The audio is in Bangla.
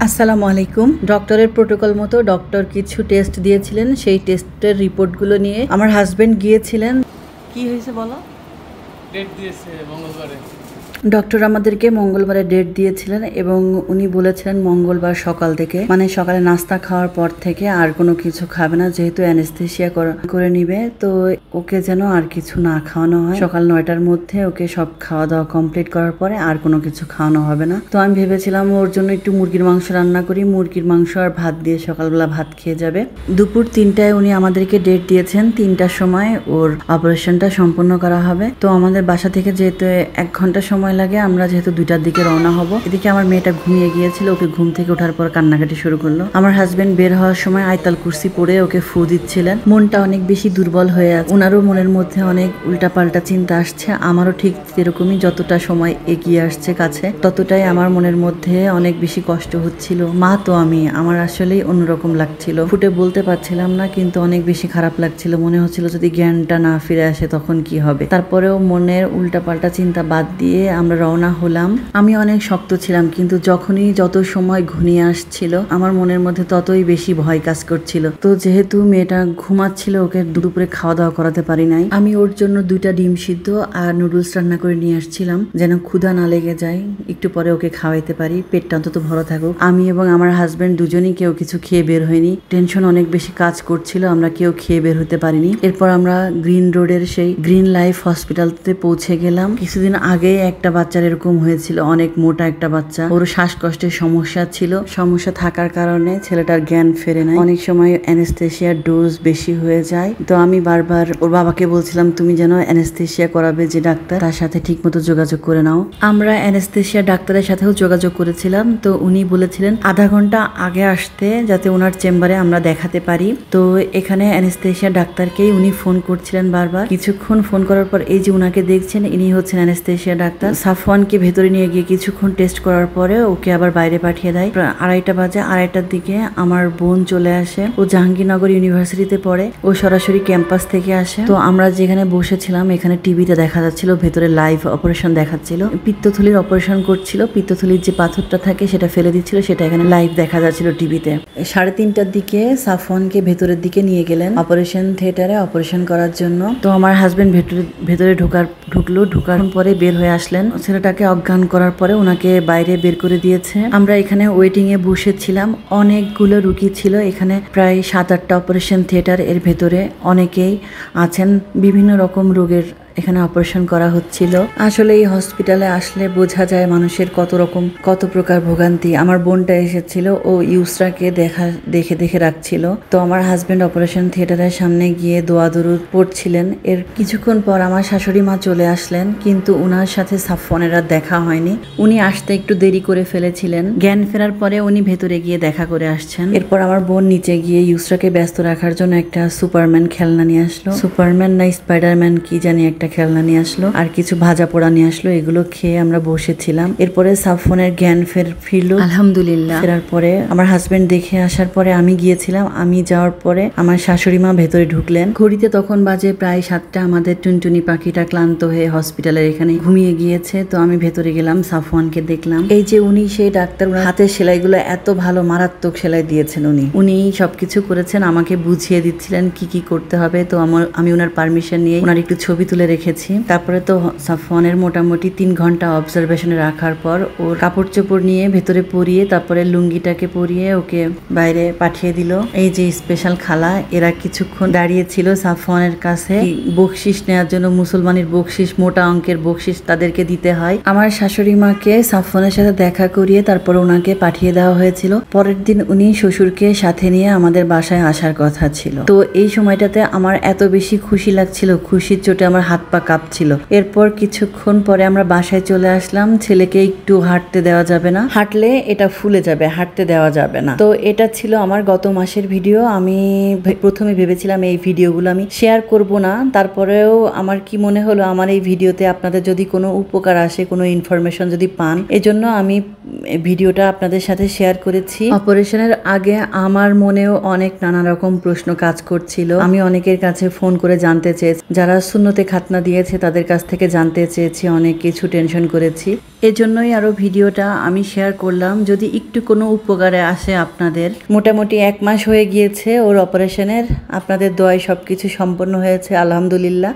আসসালামু আলাইকুম। ডক্টরের প্রোটোকল মতো ডক্টর কিছু টেস্ট দিয়েছিলেন, সেই টেস্টের রিপোর্টগুলো নিয়ে আমার হাজবেন্ড গিয়েছিলেন। কি হয়েছে বলো? ডেট দিয়েছে মঙ্গলবারে। ডক্টর আমাদেরকে মঙ্গলবারে ডেট দিয়েছিলেন এবং উনি বলেছিলেন মঙ্গলবার সকাল থেকে, মানে সকালে নাস্তা খাওয়ার পর থেকে আর কোনো কিছু খাবে না, যেহেতু অ্যানেস্থেসিয়া করে নিবে। তো ওকে যেন আর কিছু না খাওয়ানো হয়। সকাল 9টার মধ্যে ওকে সব খাওয়া দাওয়া কমপ্লিট করার পরে আর কোনো কিছু খাওয়ানো হবে না। তো আমি ভেবেছিলাম ওর জন্য একটু মুরগির মাংস রান্না করি, মুরগির মাংস আর ভাত দিয়ে সকালবেলা ভাত খেয়ে যাবে। দুপুর 3টায় উনি আমাদেরকে ডেট দিয়েছেন, 3টার সময় ওর অপারেশনটা সম্পন্ন করা হবে। তো আমাদের বাসা থেকে যেহেতু 1 ঘন্টা সময় লাগে, আমরা যেহেতু 2টার দিকে রওনা হব। এদিকে আমার মেয়েটা ঘুমিয়ে গিয়েছিল, ওকে ঘুম থেকে ওঠার পর কান্নাকাটি শুরু করলো। আমার হাজবেন্ড বের হওয়ার সময় আয়তাল কুরসি পরে ওকে ফু দিচ্ছিলেন। মনটা অনেক বেশি দুর্বল হয়ে আছে, ওনারও মনের মধ্যে অনেক উল্টাপাল্টা চিন্তা আসছে, আমারও ঠিক এরকমই। যতটা সময় এগিয়ে আসছে কাছে, ততটাই আমার মনের মধ্যে অনেক বেশি কষ্ট হচ্ছিল। মা তো আমার আসলেই অন্যরকম লাগছিল, ফুটে বলতে পারছিলাম না, কিন্তু অনেক বেশি খারাপ লাগছিল। মনে হচ্ছিল যদি জ্ঞানটা না ফিরে আসে তখন কি হবে। তারপরেও মনের উল্টাপাল্টা চিন্তা বাদ দিয়ে আমরা রওনা হলাম। আমি অনেক শক্ত ছিলাম, কিন্তু যত সময় ঘনিয়ে আসছিল আমার মনের মধ্যে ততই বেশি ভয় কাজ করছিল। তো যেহেতু মেয়েটা ঘুমাচ্ছিল, ওকে দুপুরে খাওয়া দাওয়া করাতে পারি নাই। আমি ওর জন্য 2টা ডিম সিদ্ধ আর নুডলস রান্না করে নিয়ে আসছিলাম, যেন ক্ষুধা না লেগে যায়, একটু পরে ওকে খাওয়াইতে পারি, পেটটা অন্তত ভরা থাকুক। আমি এবং আমার হাজবেন্ড দুজনেই কেউ কিছু খেয়ে বের হয়নি। টেনশন অনেক বেশি কাজ করছিল, আমরা কেউ খেয়ে বের হতে পারিনি। এরপর আমরা গ্রিন রোডের সেই গ্রিন লাইফ হসপিটালতে পৌঁছে গেলাম। কিছুদিন আগে একটা বাচ্চার এরকম হয়েছিল, অনেক মোটা একটা বাচ্চা, ওর শ্বাসকষ্টের সমস্যা ছিল। সমস্যা থাকার কারণে ছেলেটার জ্ঞান ফেরে নাই, অনেক সময় অ্যানেস্থেসিয়ার ডোজ বেশি হয়ে যায়। তো আমি বারবার ওর বাবাকে বলছিলাম, তুমি যেন অ্যানেস্থেসিয়া করাবে যে ডাক্তার, তার সাথে ঠিক মতো যোগাযোগ করে নাও। আমরা অ্যানেস্থেসিয়া ডাক্তারের সাথেও যোগাযোগ করেছিলাম। তো উনি বলেছিলেন আধা ঘন্টা আগে আসতে, যাতে ওনার চেম্বারে আমরা দেখাতে পারি। তো এখানে অ্যানেস্থেসিয়া ডাক্তারকেই উনি ফোন করছিলেন বারবার। কিছুক্ষণ ফোন করার পর এই যে উনাকে দেখছেন, ইনি হচ্ছেন অ্যানেস্থেসিয়া ডাক্তার। সাফওয়ানকে ভেতরে নিয়ে গিয়ে কিছুক্ষণ টেস্ট করার পরে ওকে আবার বাইরে পাঠিয়ে দেয়। 2:30 বাজে, 2:30টার দিকে আমার বোন চলে আসে। ও জাহাঙ্গীরনগর ইউনিভার্সিটিতে পড়ে, ও সরাসরি ক্যাম্পাস থেকে আসে। তো আমরা যেখানে বসেছিলাম, এখানে টিভিতে দেখা যাচ্ছিল ভেতরে লাইভ অপারেশন দেখাচ্ছিল। পিত্তথলির অপারেশন করছিল, পিত্তথলির যে পাথরটা থাকে সেটা ফেলে দিচ্ছিল, সেটা এখানে লাইভ দেখা যাচ্ছিল টিভিতে। 3:30টার দিকে সাফওয়ানকে ভেতরের দিকে নিয়ে গেলেন অপারেশন থিয়েটারে অপারেশন করার জন্য। তো আমার হাজবেন্ড ভেতরে ঢোকার পরে বের হয়ে আসলেন। ছেলেটাকে অজ্ঞান করার পরে ওনাকে বাইরে বের করে দিয়েছে। আমরা এখানে ওয়েটিং এ বসেছিলাম, অনেকগুলো রুগী ছিল এখানে, প্রায় 7-8টা অপারেশন থিয়েটার। এর ভেতরে অনেকেই আছেন, বিভিন্ন রকম রোগের এখানে অপারেশন করা হচ্ছিল। আসলে এই হসপিটালে আসলে বোঝা যায় মানুষের কত প্রকার ভোগান্তি। আমার বোনটা এসেছিল, ও ইউসরাকে দেখে রাখছিল। তো আমার হাজবেন্ড অপারেশন থিয়েটারের সামনে গিয়ে দোয়া দরুদ পড়ছিলেন। এর কিছুক্ষণ পর আমার শাশুড়ি মা চলে আসলেন, কিন্তু উনার সাথে সাফওয়ানের আর দেখা হয়নি। উনি আসতে একটু দেরি করে ফেলেছিলেন। জ্ঞান ফেরার পরে উনি ভেতরে গিয়ে দেখা করে আসছেন। এরপর আমার বোন নিচে গিয়ে ইউসরাকে ব্যস্ত রাখার জন্য একটা সুপারম্যান খেলনা নিয়ে আসলো। সুপারম্যান না স্পাইডারম্যান কি জানি একটা খেলনা নিয়ে আসলো, আর কিছু ভাজা পোড়া নিয়ে আসলো। এগুলো খেয়ে আমরা বসেছিলাম। এরপরে সাফওয়ানের জ্ঞান ফিরলো আলহামদুলিল্লাহ। ফেরার পরে আমার হাজবেন্ড দেখে আসার পরে আমি গিয়েছিলাম। আমি যাওয়ার পরে আমার শাশুড়ি মা ভেতরে ঢুকলেন। ঘড়িতে তখন বাজে প্রায় 7টা। আমাদের টুনটুনি পাখিটা ক্লান্ত হয়ে হসপিটালের এখানে ঘুমিয়ে গিয়েছে। তো আমি ভেতরে গেলাম, সাফওয়ানকে দেখলাম। এই যে উনি সেই ডাক্তার, হাতের সেলাইগুলো এত ভালো, মারাত্মক সেলাই দিয়েছেন উনি সবকিছু করেছেন, আমাকে বুঝিয়ে দিচ্ছিলেন কি কি করতে হবে। তো আমি ওনার পারমিশন নিয়ে ওনার একটু ছবি তুলে রেখেছি। তারপরে তো সাফওয়ানের মোটামুটি 3 ঘন্টা অবজারভেশনে রাখার পর ওর কাপড় চোপড় নিয়ে ভেতরে পরিয়ে, তারপরে লুঙ্গিটাকে পরিয়ে ওকে বাইরে পাঠিয়ে দিল। এই যে স্পেশাল খালা, এরা কিছুক্ষণ দাঁড়িয়েছিল সাফওয়ানের কাছে বকশিস নেওয়ার জন্য। মুসলমানের বকশিস, মোটা অঙ্কের বকশিস তাদেরকে দিতে হয়। আমার শাশুড়ি মাকে সাফওয়ানের সাথে দেখা করিয়ে তারপর ওনাকে পাঠিয়ে দেওয়া হয়েছিল। পরের দিন উনি শ্বশুরকে সাথে নিয়ে আমাদের বাসায় আসার কথা ছিল। তো এই সময়টাতে আমার এত বেশি খুশি লাগছিল, খুশির চোটে আমার হাত পা কাঁপছিল। এরপর কিছুক্ষণ পরে আমরা বাসায় চলে আসলাম। ছেলেকে একটু হাঁটতে দেওয়া যাবে না, হাঁটলে এটা ফুলে যাবে, হাঁটতে দেওয়া যাবে না। তো এটা ছিল আমার গত মাসের ভিডিও। আমি প্রথমে ভেবেছিলাম এই ভিডিওগুলো আমি শেয়ার করব না, তারপরেও আমার কি মনে হলো আমার এই ভিডিওতে আপনাদের যদি কোনো উপকার আসে, কোনো ইনফরমেশন যদি পান, এজন্য আমি ভিডিওটা আপনাদের সাথে শেয়ার করেছি। অপারেশনের আগে আমার মনেও অনেক নানা রকম প্রশ্ন কাজ করছিল। আমি অনেকের কাছে ফোন করে জানতে চেয়েছি, যারা সুন্নতে খাতনা যন্ত্রণা দিয়েছে তাদের কাছ থেকে জানতে চেয়েছি, অনেক কিছু টেনশন করেছি। এজন্যই আরো ভিডিওটা আমি শেয়ার করলাম, যদি একটু কোনো উপকারে আসে আপনাদের। মোটামুটি 1 মাস হয়ে গিয়েছে ওর অপারেশনের, আপনাদের দোয়ায় সবকিছু সম্পন্ন হয়েছে আলহামদুলিল্লাহ।